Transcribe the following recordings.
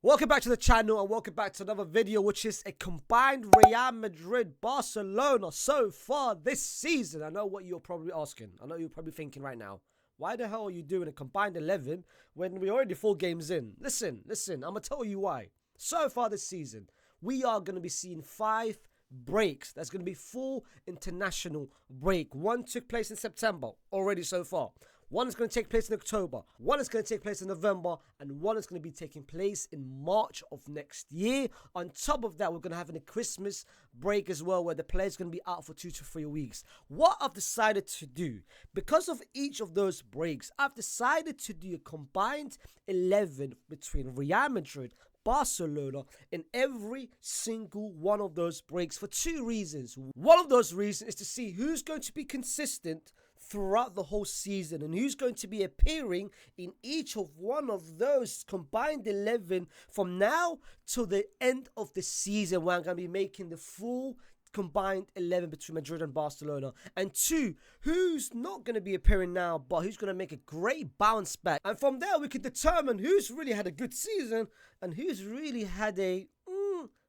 Welcome back to the channel and welcome back to another video, which is a combined Real Madrid Barcelona so far this season. I know what you're probably asking. I know you're probably thinking right now, why the hell are you doing a combined 11 when we're already 4 games in? Listen, I'm going to tell you why. So far this season, we are going to be seeing 5 breaks. There's going to be 4 international break. One took place in September already so far. One is going to take place in October, one is going to take place in November, and one is going to be taking place in March of next year. On top of that, we're going to have a Christmas break as well, where the players are going to be out for 2 to 3 weeks. What I've decided to do, because of each of those breaks, I've decided to do a combined 11 between Real Madrid, Barcelona in every single one of those breaks for 2 reasons. One of those reasons is to see who's going to be consistent throughout the whole season and who's going to be appearing in each of one of those combined 11 from now till the end of the season, where I'm going to be making the full combined 11 between Madrid and Barcelona. And 2, who's not going to be appearing now but who's going to make a great bounce back. And from there we can determine who's really had a good season and who's really had a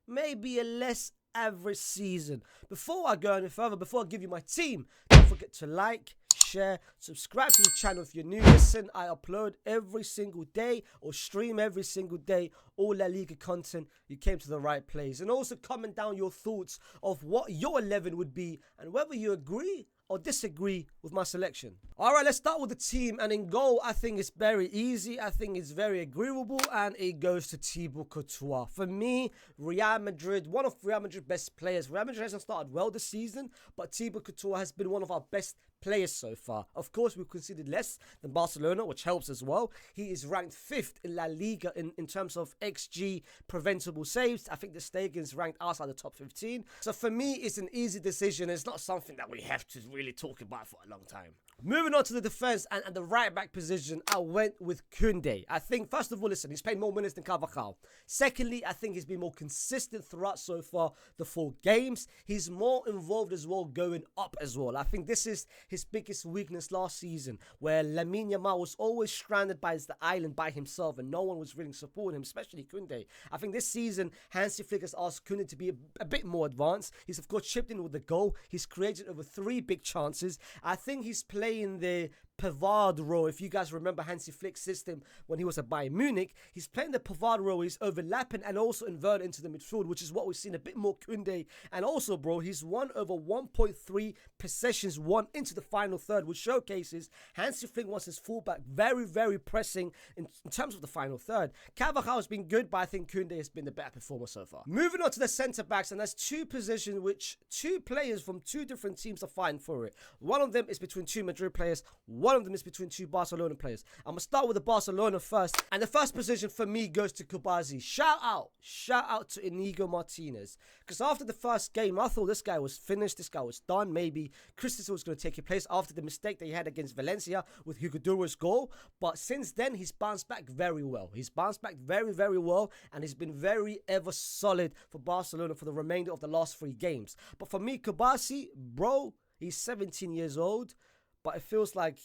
maybe a less average season. Before I go any further, before I give you my team, don't forget to like, share, subscribe to the channel if you're new. Listen, I upload every single day or stream every single day all La Liga content. You came to the right place. And also comment down your thoughts of what your 11 would be and whether you agree or disagree with my selection. All right, let's start with the team. And in goal, I think it's very easy. I think it's very agreeable, and it goes to Thibaut Courtois. For me, Real Madrid, one of Real Madrid's best players. Real Madrid hasn't started well this season, but Thibaut Courtois has been one of our best players so far. Of course, we've conceded less than Barcelona, which helps as well. He is ranked 5th in La Liga in terms of XG preventable saves. I think the Stegen's ranked outside the top 15. So for me, it's an easy decision. It's not something that we have to really talk about for a long time. Moving on to the defense and the right back position, I went with Koundé. I think, first of all, listen, he's played more minutes than Carvajal. Secondly, I think he's been more consistent throughout so far the 4 games. He's more involved as well, going up as well. I think this is his biggest weakness last season, where Lamine Yamal was always stranded by the island by himself and no one was really supporting him, especially Koundé. I think this season, Hansi Flick has asked Koundé to be a bit more advanced. He's, of course, chipped in with the goal. He's created over 3 big chances. I think he's playing the Pavard role. If you guys remember Hansi Flick's system when he was at Bayern Munich, he's playing the Pavard role. He's overlapping and also inverted into the midfield, which is what we've seen a bit more Koundé. And also, bro, he's won over 1.3 possessions won into the final third, which showcases Hansi Flick wants his fullback very, very pressing in terms of the final third. Carvajal has been good, but I think Koundé has been the better performer so far. Moving on to the centre backs, and there's 2 positions which 2 players from 2 different teams are fighting for it. One of them is between 2 Madrid players. One of them is between 2 Barcelona players. I'm going to start with the Barcelona first. And the first position for me goes to Kubazi. Shout out to Inigo Martinez. Because after the first game, I thought this guy was finished. This guy was done. Maybe Christensen was going to take his place after the mistake that he had against Valencia with Hugo Dura's goal. But since then, he's bounced back very well. He's bounced back very, very well. And he's been very ever solid for Barcelona for the remainder of the last 3 games. But for me, Kubazi, bro, he's 17 years old. But it feels like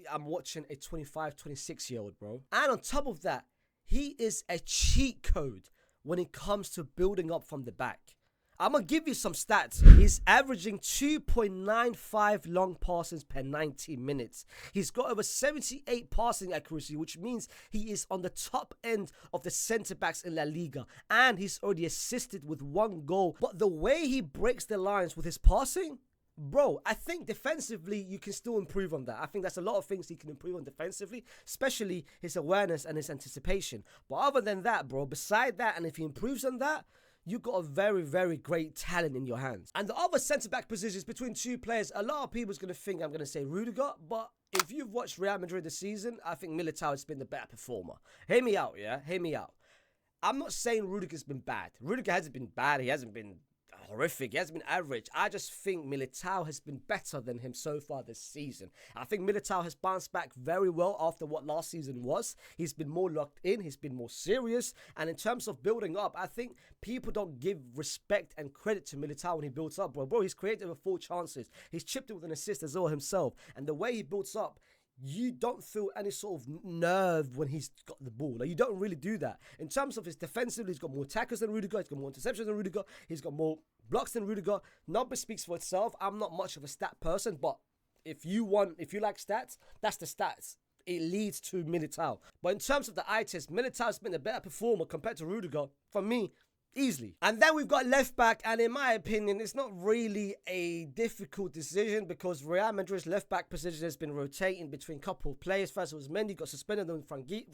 I'm watching a 25, 26-year-old, bro. And on top of that, he is a cheat code when it comes to building up from the back. I'm going to give you some stats. He's averaging 2.95 long passes per 90 minutes. He's got over 78 passing accuracy, which means he is on the top end of the centre-backs in La Liga. And he's already assisted with 1 goal. But the way he breaks the lines with his passing, bro, I think defensively you can still improve on that. I think there's a lot of things he can improve on defensively, especially his awareness and his anticipation. But other than that, bro, beside that, and if he improves on that, you've got a very, very great talent in your hands. And the other centre-back positions between 2 players, a lot of people's going to think I'm going to say Rudiger, but if you've watched Real Madrid this season, I think Militao has been the better performer. Hear me out, yeah? Hear me out. I'm not saying Rudiger's been bad. Rudiger hasn't been bad. He hasn't been horrific. He hasn't been average. I just think Militao has been better than him so far this season. I think Militao has bounced back very well after what last season was. He's been more locked in. He's been more serious. And in terms of building up, I think people don't give respect and credit to Militao when he builds up, bro. Bro, he's created over 4 chances. He's chipped it with an assist as well himself. And the way he builds up, you don't feel any sort of nerve when he's got the ball. Like, you don't really do that. In terms of his defensive, he's got more tackles than Rudiger, he's got more interceptions than Rudiger, he's got more blocks than Rudiger. Number speaks for itself. I'm not much of a stat person, but if you like stats, that's the stats. It leads to Militao. But in terms of the eye test, Militao's been a better performer compared to Rudiger, for me, easily. And then we've got left back, and in my opinion, it's not really a difficult decision because Real Madrid's left back position has been rotating between a couple of players. First it was Mendy, got suspended, then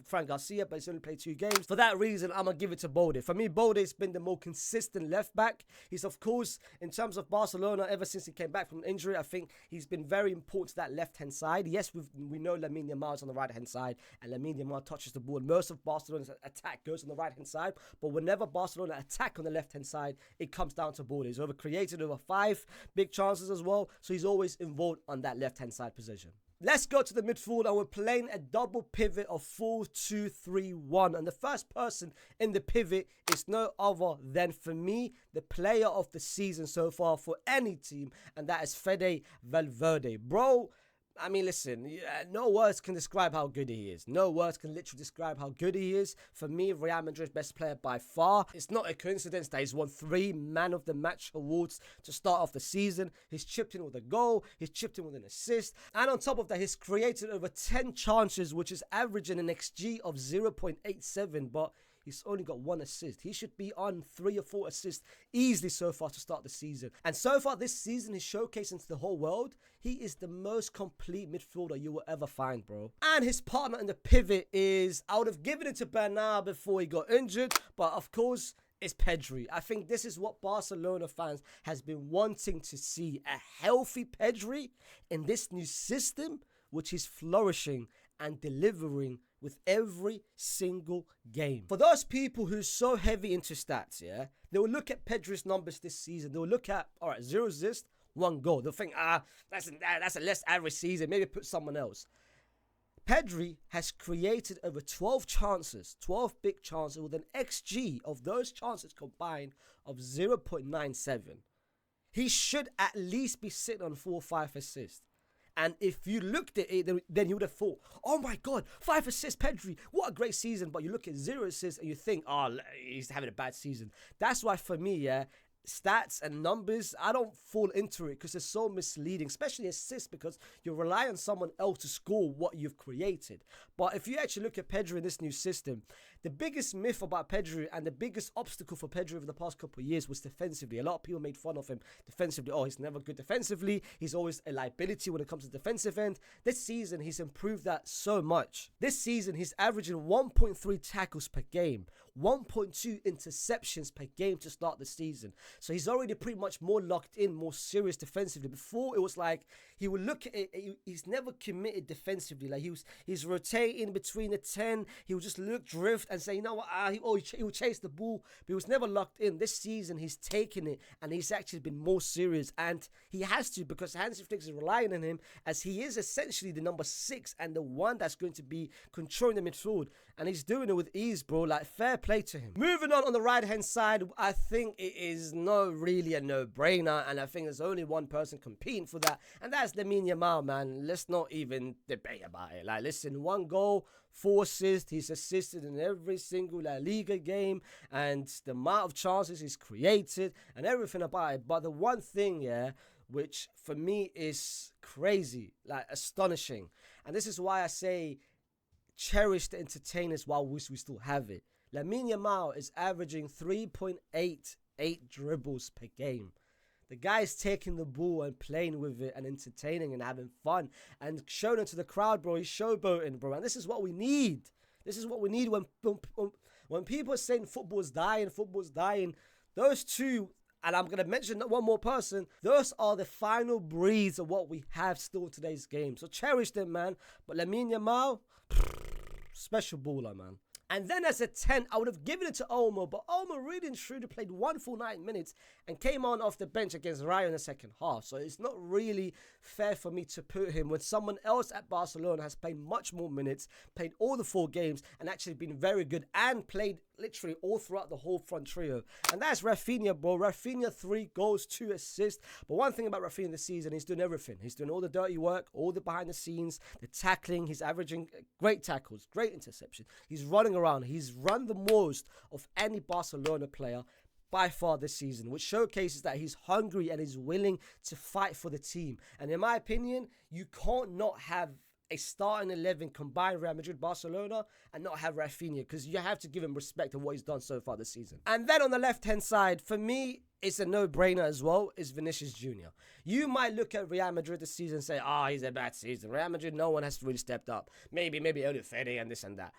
Fran Garcia, but he's only played 2 games. For that reason, I'm going to give it to Balde. For me, Balde's been the more consistent left back. He's, of course, in terms of Barcelona, ever since he came back from injury, I think he's been very important to that left-hand side. Yes, we know Lamine Yamal is on the right-hand side, and Lamine Yamal touches the ball. Most of Barcelona's attack goes on the right-hand side, but whenever Barcelona attack on the left-hand side, it comes down to Balde. He's created over 5 big chances as well, so he's always involved on that left-hand side position. Let's go to the midfield, and we're playing a double pivot of 4-2-3-1. And the first person in the pivot is no other than, for me, the player of the season so far for any team, and that is Fede Valverde. Bro, I mean, listen, no words can describe how good he is. No words can literally describe how good he is. For me, Real Madrid's best player by far. It's not a coincidence that he's won 3 Man of the Match awards to start off the season. He's chipped in with a goal. He's chipped in with an assist. And on top of that, he's created over 10 chances, which is averaging an XG of 0.87, but he's only got 1 assist. He should be on 3 or 4 assists easily so far to start the season. And so far this season, he's showcasing to the whole world, he is the most complete midfielder you will ever find, bro. And his partner in the pivot is, I would have given it to Bernal before he got injured, but of course, it's Pedri. I think this is what Barcelona fans has been wanting to see. A healthy Pedri in this new system, which is flourishing and delivering with every single game. For those people who's so heavy into stats, yeah, they will look at Pedri's numbers this season. They will look at, all right, 0 assists, 1 goal. They'll think, that's a less average season. Maybe put someone else. Pedri has created over 12 chances, 12 big chances, with an XG of those chances combined of 0.97. He should at least be sitting on 4 or 5 assists. And if you looked at it, then you would have thought, oh my God, 5 assists, Pedri, what a great season. But you look at 0 assists and you think, oh, he's having a bad season. That's why for me, yeah, stats and numbers, I don't fall into it because it's so misleading, especially assists, because you rely on someone else to score what you've created. But if you actually look at Pedri in this new system, the biggest myth about Pedri and the biggest obstacle for Pedri over the past couple of years was defensively. A lot of people made fun of him defensively. Oh, he's never good defensively. He's always a liability when it comes to the defensive end. This season, he's improved that so much. This season, he's averaging 1.3 tackles per game, 1.2 interceptions per game to start the season. So he's already pretty much more locked in, more serious defensively. Before, it was like he would look at it, he's never committed defensively. Like he's rotating between the 10. He would just look, drift, and say, you know what, he will chase the ball, but he was never locked in. This season, he's taken it, and he's actually been more serious, and he has to, because Hansi Flick is relying on him, as he is essentially the number 6 and the one that's going to be controlling the midfield, and he's doing it with ease, bro. Like, fair play to him. Moving on the right-hand side, I think it is really a no-brainer, and I think there's only one person competing for that, and that's Lamine Yamal, man. Let's not even debate about it. Like, listen, 1 goal, 4 assists. He's assisted in every single La Liga game, and the amount of chances he's created and everything about it. But the one thing, yeah, which for me is crazy, like astonishing, and this is why I say cherish the entertainers while we still have it. Lamine Yamal is averaging 3.88 dribbles per game. The guy's taking the ball and playing with it and entertaining and having fun and showing it to the crowd, bro. He's showboating, bro. And this is what we need. This is what we need when people are saying football's dying, those two, and I'm going to mention one more person, those are the final breeds of what we have still in today's game. So cherish them, man. But Lamine Yamal, special baller, man. And then as a 10, I would have given it to Olmo, but Olmo really and truly played 1 full 9 minutes and came on off the bench against Rayo in the second half. So it's not really fair for me to put him when someone else at Barcelona has played much more minutes, played all the 4 games, and actually been very good and played literally all throughout the whole front trio. And that's Rafinha, bro. Rafinha, 3 goals, 2 assists. But one thing about Rafinha this season, he's doing everything. He's doing all the dirty work, all the behind the scenes, the tackling. He's averaging great tackles, great interception. He's running around. He's run the most of any Barcelona player by far this season, which showcases that he's hungry and he's willing to fight for the team. And in my opinion, you can't not have a starting 11 combined Real Madrid Barcelona and not have Rafinha, because you have to give him respect of what he's done so far this season. And then on the left hand side, for me, it's a no-brainer as well, is Vinicius Jr. You might look at Real Madrid this season and say, he's a bad season. Real Madrid, no one has really stepped up. Maybe Elfayz and this and that.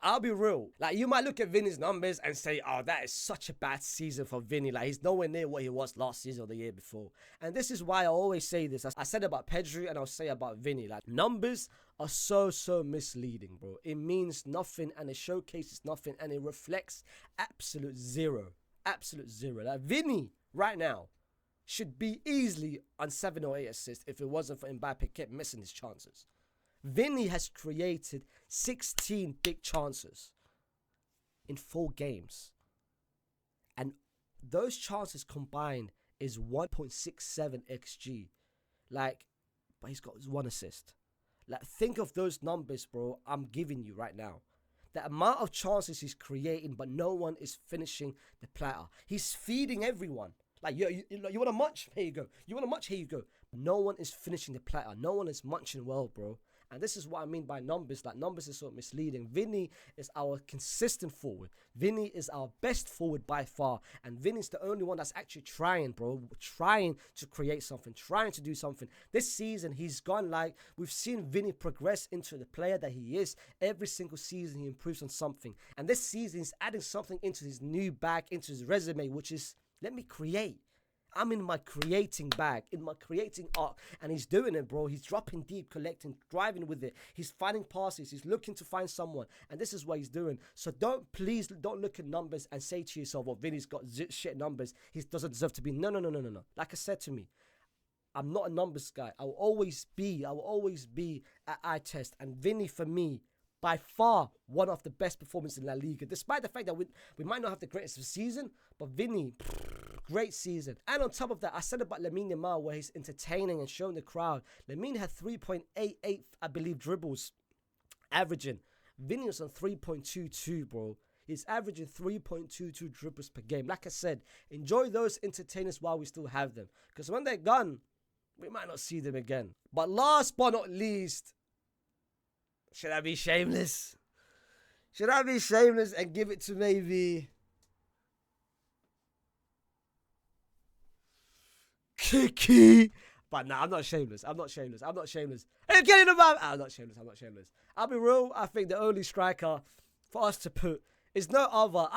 I'll be real. Like, you might look at Vinny's numbers and say, that is such a bad season for Vinny. Like, he's nowhere near what he was last season or the year before. And this is why I always say this. I said about Pedri and I'll say about Vinny. Like, numbers are so misleading, bro. It means nothing and it showcases nothing and it reflects absolute zero. Absolute zero. Like, Vinny right now should be easily on 7 or 8 assists if it wasn't for Mbappe kept missing his chances. Vinny has created 16 big chances in 4 games. And those chances combined is 1.67 XG. Like, but he's got 1 assist. Like, think of those numbers, bro, I'm giving you right now. The amount of chances he's creating, but no one is finishing the platter. He's feeding everyone. Like, you want a munch? Here you go. You want a munch? Here you go. No one is finishing the platter. No one is munching well, bro. And this is what I mean by numbers. Like, numbers is sort of misleading. Vinny is our consistent forward. Vinny is our best forward by far. And Vinny's the only one that's actually trying, bro. Trying to create something. Trying to do something. This season, he's gone like... We've seen Vinny progress into the player that he is. Every single season, he improves on something. And this season, he's adding something into his new bag, into his resume, which is, let me create. I'm in my creating bag, in my creating arc, and he's doing it, bro. He's dropping deep, collecting, driving with it. He's finding passes. He's looking to find someone, and this is what he's doing. So please don't look at numbers and say to yourself, Vinny's got shit numbers. He doesn't deserve to be. No. Like I said to me, I'm not a numbers guy. I will always be at eye test, and Vinny for me, by far, one of the best performances in La Liga. Despite the fact that we might not have the greatest of season, but Vinny, great season. And on top of that, I said about Lamine Yamal, where he's entertaining and showing the crowd. Lamine had 3.88, I believe, dribbles averaging. Vinny was on 3.22, bro. He's averaging 3.22 dribbles per game. Like I said, enjoy those entertainers while we still have them. Because when they're gone, we might not see them again. But last but not least, should I be shameless? Should I be shameless and give it to maybe Kiki? But nah, I'm not shameless. I'm not shameless. Hey, get in the mouth. I'm not shameless. I'll be real. I think the only striker for us to put is no other.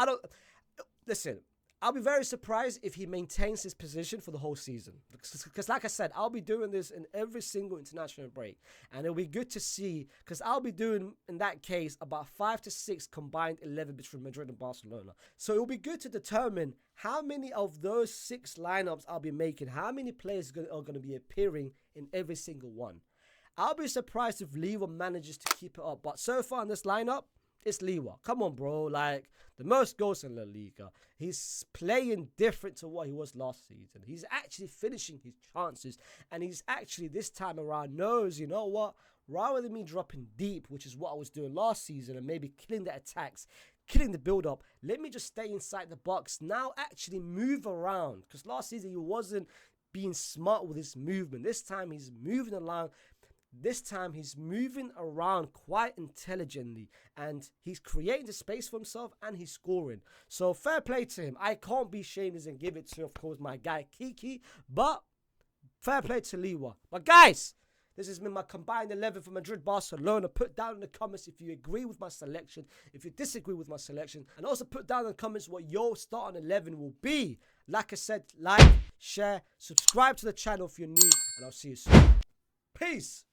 Listen, I'll be very surprised if he maintains his position for the whole season. Because like I said, I'll be doing this in every single international break. And it'll be good to see, because I'll be doing, in that case, about 5 to 6 combined 11 between Madrid and Barcelona. So it'll be good to determine how many of those 6 lineups I'll be making, how many players are going to be appearing in every single one. I'll be surprised if Lewa manages to keep it up. But so far in this lineup, it's Lewa. Come on, bro. Like, the most goals in La Liga. He's playing different to what he was last season. He's actually finishing his chances. And he's actually, this time around, knows, you know what? Rather than me dropping deep, which is what I was doing last season, and maybe killing the attacks, killing the build-up, let me just stay inside the box. Now actually move around. Because last season, he wasn't being smart with his movement. This time, he's moving around. This time, he's moving around quite intelligently, and he's creating the space for himself, and he's scoring. So, fair play to him. I can't be shameless and give it to, of course, my guy Kiki, but fair play to Lewa. But guys, this has been my combined 11 for Madrid Barcelona. Put down in the comments if you agree with my selection, if you disagree with my selection, and also put down in the comments what your starting 11 will be. Like I said, like, share, subscribe to the channel if you're new, and I'll see you soon. Peace.